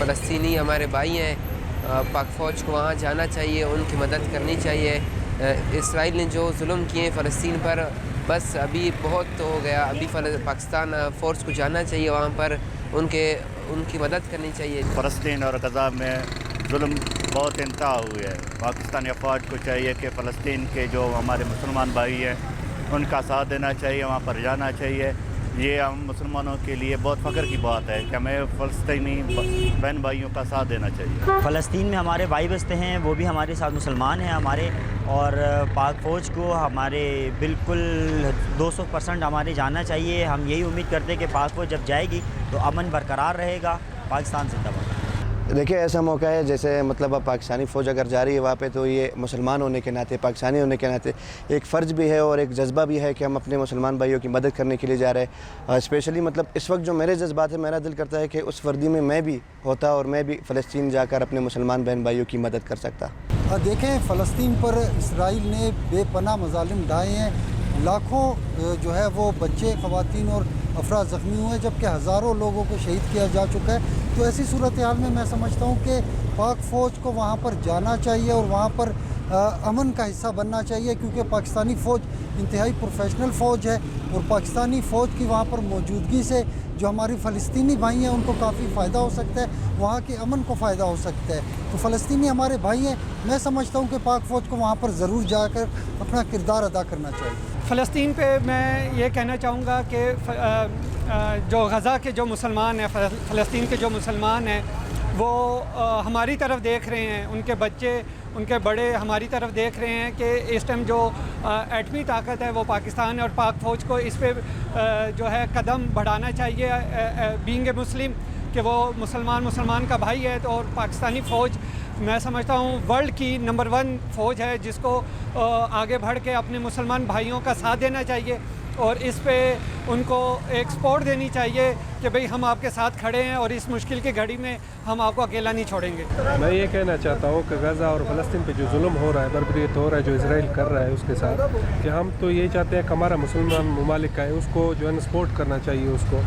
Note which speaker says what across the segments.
Speaker 1: فلسطینی ہمارے بھائی ہیں، پاک فوج کو وہاں جانا چاہیے، ان کی مدد کرنی چاہیے۔ اسرائیل نے جو ظلم کیے فلسطین پر، بس ابھی بہت ہو گیا، ابھی پاکستان فورس کو جانا چاہیے وہاں پر، ان کی مدد کرنی چاہیے۔
Speaker 2: فلسطین اور غزہ میں ظلم بہت انتہا ہوئی ہے۔ پاکستانی افواج کو چاہیے کہ فلسطین کے جو ہمارے مسلمان بھائی ہیں ان کا ساتھ دینا چاہیے، وہاں پر جانا چاہیے۔ یہ ہم مسلمانوں کے لیے بہت فخر کی بات ہے کہ ہمیں فلسطینی بہن بھائیوں کا ساتھ دینا چاہیے۔
Speaker 3: فلسطین میں ہمارے بھائی بستے ہیں، وہ بھی ہمارے ساتھ مسلمان ہیں ہمارے، اور پاک فوج کو ہمارے بالکل 200% ہمارے جانا چاہیے۔ ہم یہی امید کرتے ہیں کہ پاک فوج جب جائے گی تو امن برقرار رہے گا۔ پاکستان زندہ باد۔
Speaker 4: دیکھیے ایسا موقع ہے جیسے مطلب اب پاکستانی فوج اگر جا رہی ہے وہاں پہ، تو یہ مسلمان ہونے کے ناطے، پاکستانی ہونے کے ناطے ایک فرض بھی ہے اور ایک جذبہ بھی ہے کہ ہم اپنے مسلمان بھائیوں کی مدد کرنے کے لیے جا رہے ہیں۔ اسپیشلی مطلب اس وقت جو میرے جذبات ہیں، میرا دل کرتا ہے کہ اس وردی میں میں بھی ہوتا اور میں بھی فلسطین جا کر اپنے مسلمان بہن بھائیوں کی مدد کر سکتا۔
Speaker 5: دیکھیں فلسطین پر اسرائیل نے بے پناہ مظالم ڈھائے ہیں، لاکھوں جو ہے وہ بچے، خواتین اور افراد زخمی ہوئے، جبکہ ہزاروں لوگوں کو شہید کیا جا چکا ہے۔ تو ایسی صورتحال میں میں سمجھتا ہوں کہ پاک فوج کو وہاں پر جانا چاہیے اور وہاں پر امن کا حصہ بننا چاہیے، کیونکہ پاکستانی فوج انتہائی پروفیشنل فوج ہے، اور پاکستانی فوج کی وہاں پر موجودگی سے جو ہماری فلسطینی بھائی ہیں ان کو کافی فائدہ ہو سکتا ہے، وہاں کے امن کو فائدہ ہو سکتا ہے۔ تو فلسطینی ہمارے بھائی ہیں، میں سمجھتا ہوں کہ پاک فوج کو وہاں پر ضرور جا کر اپنا کردار ادا کرنا چاہیے۔
Speaker 6: فلسطین پہ میں یہ کہنا چاہوں گا کہ جو غزہ کے جو مسلمان ہیں، فلسطین کے جو مسلمان ہیں، وہ ہماری طرف دیکھ رہے ہیں، ان کے بچے، ان کے بڑے ہماری طرف دیکھ رہے ہیں کہ اس ٹائم جو ایٹمی طاقت ہے وہ پاکستان ہے، اور پاک فوج کو اس پہ جو ہے قدم بڑھانا چاہیے بینگ اے مسلم، کہ وہ مسلمان کا بھائی ہے۔ اور پاکستانی فوج میں سمجھتا ہوں ورلڈ کی نمبر 1 فوج ہے، جس کو آگے بڑھ کے اپنے مسلمان بھائیوں کا ساتھ دینا چاہیے، اور اس پہ ان کو ایک سپورٹ دینی چاہیے کہ بھئی ہم آپ کے ساتھ کھڑے ہیں، اور اس مشکل کی گھڑی میں ہم آپ کو اکیلا نہیں چھوڑیں گے۔
Speaker 7: میں یہ کہنا چاہتا ہوں کہ غزہ اور فلسطین پہ جو ظلم ہو رہا ہے، بربریت ہو رہا ہے جو اسرائیل کر رہا ہے اس کے ساتھ، کہ ہم تو یہ چاہتے ہیں کہ ہمارا مسلمان ممالک کا ہے اس کو جو ہے سپورٹ کرنا چاہیے اس کو،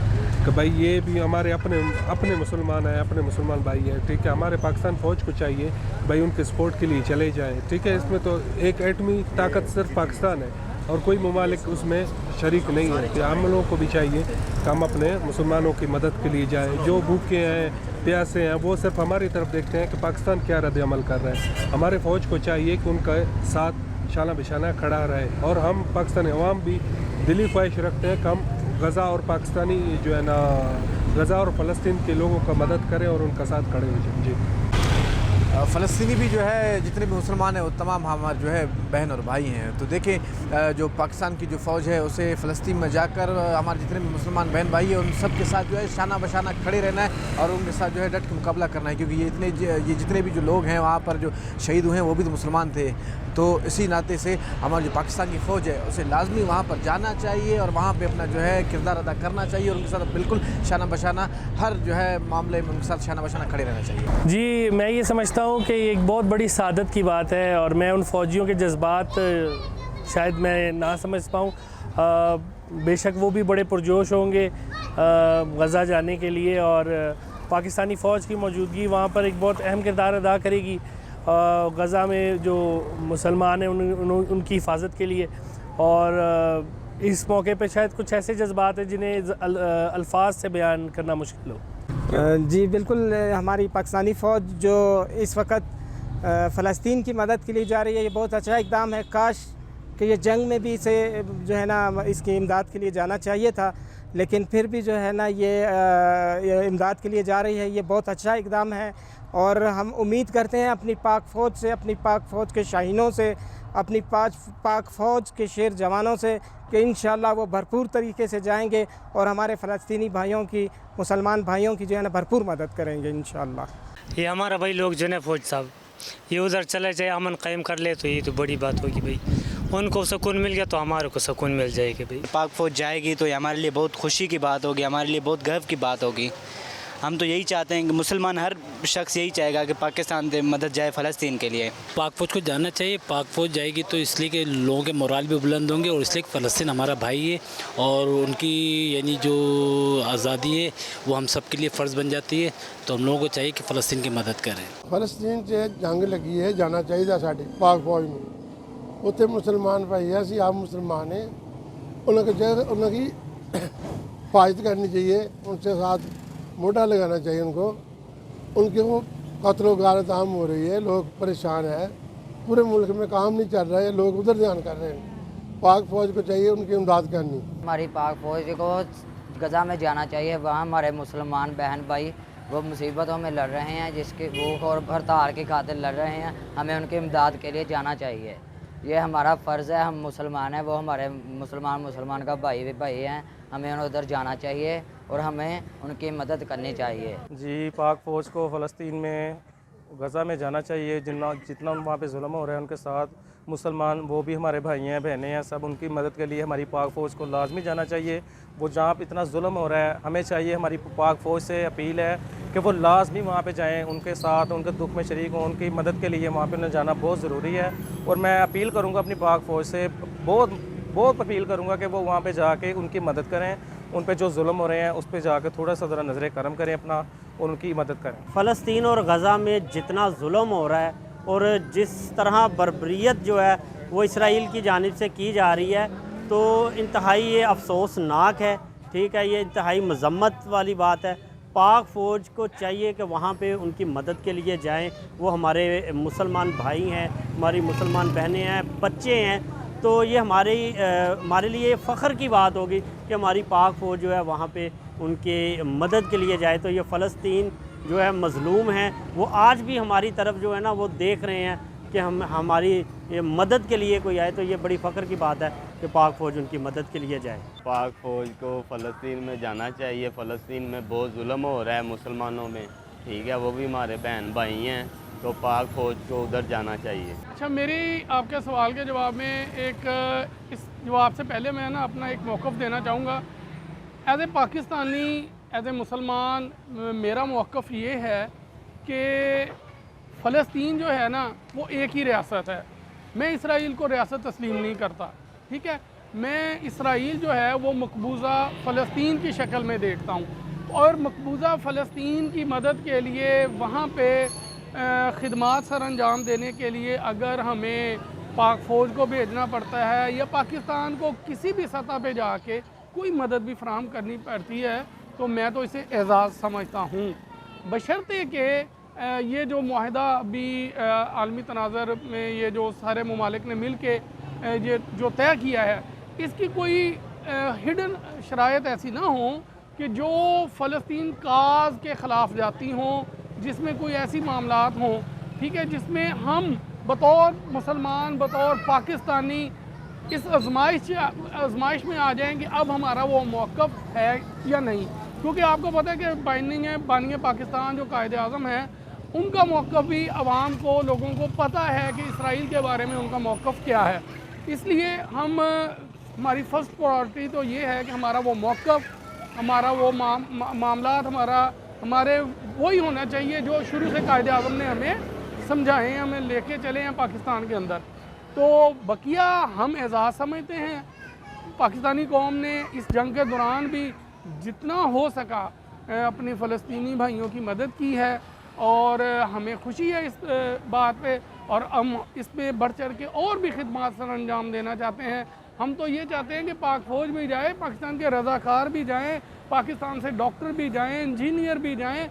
Speaker 7: کہ بھائی یہ بھی ہمارے اپنے مسلمان ہیں، اپنے مسلمان بھائی ہیں، ٹھیک ہے۔ ہمارے پاکستان فوج کو چاہیے بھائی ان کے سپورٹ کے لیے چلے جائیں، ٹھیک ہے۔ اس میں تو ایک ایٹمی طاقت صرف پاکستان ہے اور کوئی ممالک اس میں شریک نہیں ہے، کہ ہم لوگوں کو بھی چاہیے کہ ہم اپنے مسلمانوں کی مدد کے لیے جائیں۔ جو بھوکے ہیں، پیاسے ہیں، وہ صرف ہماری طرف دیکھتے ہیں کہ پاکستان کیا رد عمل کر رہا ہے۔ ہمارے فوج کو چاہیے کہ ان کا ساتھ شانہ بشانہ کھڑا رہے، اور ہم پاکستانی عوام بھی دلی خواہش رکھتے ہیں کہ ہم غزہ اور پاکستانی جو ہے نا غزہ اور فلسطین کے لوگوں کا مدد کریں اور ان کا ساتھ کھڑے ہو جائیں۔ جی
Speaker 8: فلسطینی بھی جو ہے جتنے بھی مسلمان ہیں وہ تمام ہمارے جو ہے بہن اور بھائی ہیں۔ تو دیکھیں جو پاکستان کی جو فوج ہے اسے فلسطین میں جا کر ہمارے جتنے بھی مسلمان بہن بھائی ہیں ان سب کے ساتھ جو ہے شانہ بشانہ کھڑے رہنا ہے، اور ان کے ساتھ جو ہے ڈٹ کے مقابلہ کرنا ہے، کیونکہ یہ جتنے بھی جو لوگ ہیں وہاں پر جو شہید ہوئے ہیں وہ بھی تو مسلمان تھے۔ تو اسی ناطے سے ہماری جو پاکستان کی فوج ہے اسے لازمی وہاں پر جانا چاہیے اور وہاں پہ اپنا جو ہے کردار ادا کرنا چاہیے، اور ان کے ساتھ بالکل شانہ بشانہ ہر جو ہے معاملے میں ان کے ساتھ شانہ بشانہ کھڑے رہنا چاہیے۔
Speaker 9: جی میں یہ سمجھتا ہوں کہ یہ ایک بہت بڑی سعادت کی بات ہے، اور میں ان فوجیوں کے جذبات شاید میں نہ سمجھ پاؤں، بے شک وہ بھی بڑے پرجوش ہوں گے غزہ جانے کے لیے، اور پاکستانی فوج کی موجودگی وہاں پر ایک بہت اہم کردار ادا کرے گی غزہ میں جو مسلمان ہیں ان کی حفاظت کے لیے۔ اور اس موقع پہ شاید کچھ ایسے جذبات ہیں جنہیں الفاظ سے بیان کرنا مشکل ہو۔
Speaker 10: جی بالکل، ہماری پاکستانی فوج جو اس وقت فلسطین کی مدد کے لیے جا رہی ہے، یہ بہت اچھا اقدام ہے۔ کاش کہ یہ جنگ میں بھی اسے جو ہے نا اس کی امداد کے لیے جانا چاہیے تھا، لیکن پھر بھی جو ہے نا یہ امداد کے لیے جا رہی ہے، یہ بہت اچھا اقدام ہے۔ اور ہم امید کرتے ہیں اپنی پاک فوج سے، اپنی پاک فوج کے شاہینوں سے، اپنی پاک فوج کے شیر جوانوں سے کہ انشاءاللہ وہ بھرپور طریقے سے جائیں گے اور ہمارے فلسطینی بھائیوں کی، مسلمان بھائیوں کی جو ہے نا بھرپور مدد کریں گے انشاءاللہ۔
Speaker 11: یہ ہمارا بھائی لوگ جو ہے فوج صاحب یہ ادھر چلے جائے، امن قائم کر لے، تو یہ تو بڑی بات ہوگی بھائی۔ ان کو سکون مل گیا تو ہمارے کو سکون مل جائے گی بھائی۔
Speaker 3: پاک فوج جائے گی تو یہ ہمارے لیے بہت خوشی کی بات ہوگی، ہمارے لیے بہت گرو کی بات ہوگی،
Speaker 12: ہم تو یہی چاہتے ہیں کہ مسلمان ہر شخص یہی چاہے گا کہ پاکستان سے مدد جائے فلسطین کے لیے.
Speaker 13: پاک فوج کو جانا چاہیے. پاک فوج جائے گی تو اس لیے کہ لوگوں کے مورال بھی بلند ہوں گے اور اس لیے کہ فلسطین ہمارا بھائی ہے اور ان کی یعنی جو آزادی ہے وہ ہم سب کے لیے فرض بن جاتی ہے. تو ہم لوگوں کو چاہیے کہ فلسطین کی مدد کریں.
Speaker 14: فلسطین سے جنگ لگی ہے, جانا چاہیے ساڈے پاک فوج میں. اتنے مسلمان بھائی ہیں, اسی آپ مسلمان ہیں, انہوں کی حفاظت کرنی چاہیے, ان سے ساتھ موڈا لگانا چاہیے ان کو. ان کے وہ قتل و غارت عام ہو رہی ہے, لوگ پریشان ہیں, پورے ملک میں کام نہیں چل رہا ہے, لوگ ادھر دھیان کر رہے ہیں. پاک فوج کو چاہیے ان کی امداد کرنی.
Speaker 15: ہماری پاک فوج کو غزہ میں جانا چاہیے. وہاں ہمارے مسلمان بہن بھائی وہ مصیبتوں میں لڑ رہے ہیں, جس کے وہ اور ہڑتال کی خاطر لڑ رہے ہیں. ہمیں ان کی امداد کے لیے جانا چاہیے. یہ ہمارا فرض ہے. ہم مسلمان ہیں, وہ ہمارے مسلمان کا بھائی ہیں. ہمیں ادھر جانا چاہیے اور ہمیں ان کی مدد کرنی چاہیے.
Speaker 16: جی پاک فوج کو فلسطین میں غزہ میں جانا چاہیے. جتنا وہاں پہ ظلم ہو رہا ہے ان کے ساتھ مسلمان وہ بھی ہمارے بھائی ہیں, بہنیں ہیں, سب ان کی مدد کے لیے ہماری پاک فوج کو لازمی جانا چاہیے. وہ جہاں پہ اتنا ظلم ہو رہا ہے ہمیں چاہیے, ہماری پاک فوج سے اپیل ہے کہ وہ لازمی وہاں پہ جائیں, ان کے ساتھ ان کے دکھ میں شریک ہوں. ان کی مدد کے لیے وہاں پہ انہیں جانا بہت ضروری ہے. اور میں اپیل کروں گا اپنی پاک فوج سے, بہت اپیل کروں گا کہ وہ وہاں پہ جا کے ان کی مدد کریں. ان پہ جو ظلم ہو رہے ہیں اس پہ جا کے تھوڑا سا ذرا نظر کرم کریں اپنا اور ان کی مدد کریں.
Speaker 17: فلسطین اور غزہ میں جتنا ظلم ہو رہا ہے اور جس طرح بربریت جو ہے وہ اسرائیل کی جانب سے کی جا رہی ہے تو انتہائی یہ افسوسناک ہے. ٹھیک ہے, یہ انتہائی مذمت والی بات ہے. پاک فوج کو چاہیے کہ وہاں پہ ان کی مدد کے لیے جائیں. وہ ہمارے مسلمان بھائی ہیں, ہماری مسلمان بہنیں ہیں, بچے ہیں. تو یہ ہمارے لیے فخر کی بات ہوگی کہ ہماری پاک فوج جو ہے وہاں پہ ان کی مدد کے لیے جائے. تو یہ فلسطین جو ہے مظلوم ہیں, وہ آج بھی ہماری طرف جو ہے نا وہ دیکھ رہے ہیں کہ ہماری مدد کے لیے کوئی آئے. تو یہ بڑی فخر کی بات ہے کہ پاک فوج ان کی مدد کے لیے جائے.
Speaker 18: پاک فوج کو فلسطین میں جانا چاہیے. فلسطین میں بہت ظلم ہو رہا ہے مسلمانوں میں. ٹھیک ہے, وہ بھی ہمارے بہن بھائی ہیں, تو پاک فوج کو ادھر جانا چاہیے.
Speaker 19: اچھا, میری آپ کے سوال کے جواب میں اس جواب سے پہلے میں نا اپنا ایک موقف دینا چاہوں گا. As a Pakistani, as a مسلمان, میرا موقف یہ ہے کہ فلسطین جو ہے نا وہ ایک ہی ریاست ہے. میں اسرائیل کو ریاست تسلیم نہیں کرتا. ٹھیک ہے, میں اسرائیل جو ہے وہ مقبوضہ فلسطین کی شکل میں دیکھتا ہوں, اور مقبوضہ فلسطین کی مدد کے لیے وہاں پہ خدمات سر انجام دینے کے لیے اگر ہمیں پاک فوج کو بھیجنا پڑتا ہے یا پاکستان کو کسی بھی سطح پہ جا کے کوئی مدد بھی فراہم کرنی پڑتی ہے تو میں تو اسے اعزاز سمجھتا ہوں, بشرطے کہ یہ جو معاہدہ ابھی عالمی تناظر میں یہ جو سارے ممالک نے مل کے یہ جو طے کیا ہے اس کی کوئی ہڈن شرائط ایسی نہ ہوں کہ جو فلسطین کاز کے خلاف جاتی ہوں, جس میں کوئی ایسی معاملات ہوں, ٹھیک ہے, جس میں ہم بطور مسلمان, بطور پاکستانی اس آزمائش میں آ جائیں کہ اب ہمارا وہ موقف ہے یا نہیں. کیونکہ آپ کو پتہ ہے کہ بانی پاکستان جو قائد اعظم ہیں ان کا موقف بھی عوام کو, لوگوں کو پتہ ہے کہ اسرائیل کے بارے میں ان کا موقف کیا ہے. اس لیے ہماری فرسٹ پرائورٹی تو یہ ہے کہ ہمارا وہ موقف, ہمارا وہ معاملات ہمارے وہی ہونا چاہیے جو شروع سے قائد اعظم نے ہمیں سمجھائے ہیں, ہمیں لے کے چلے ہیں پاکستان کے اندر. تو بقیہ ہم اعزاز سمجھتے ہیں. پاکستانی قوم نے اس جنگ کے دوران بھی جتنا ہو سکا اپنی فلسطینی بھائیوں کی مدد کی ہے, اور ہمیں خوشی ہے اس بات پہ, اور ہم اس پہ بڑھ چڑھ کے اور بھی خدمات سر انجام دینا چاہتے ہیں. ہم تو یہ چاہتے ہیں کہ پاک فوج بھی جائے, پاکستان کے رضاکار بھی جائیں, پاکستان سے ڈاکٹر بھی جائیں, انجینئر بھی جائیں,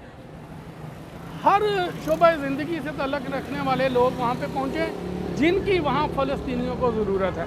Speaker 19: ہر شعبہ زندگی سے تعلق رکھنے والے لوگ وہاں پہ پہنچیں جن کی وہاں فلسطینیوں کو ضرورت ہے.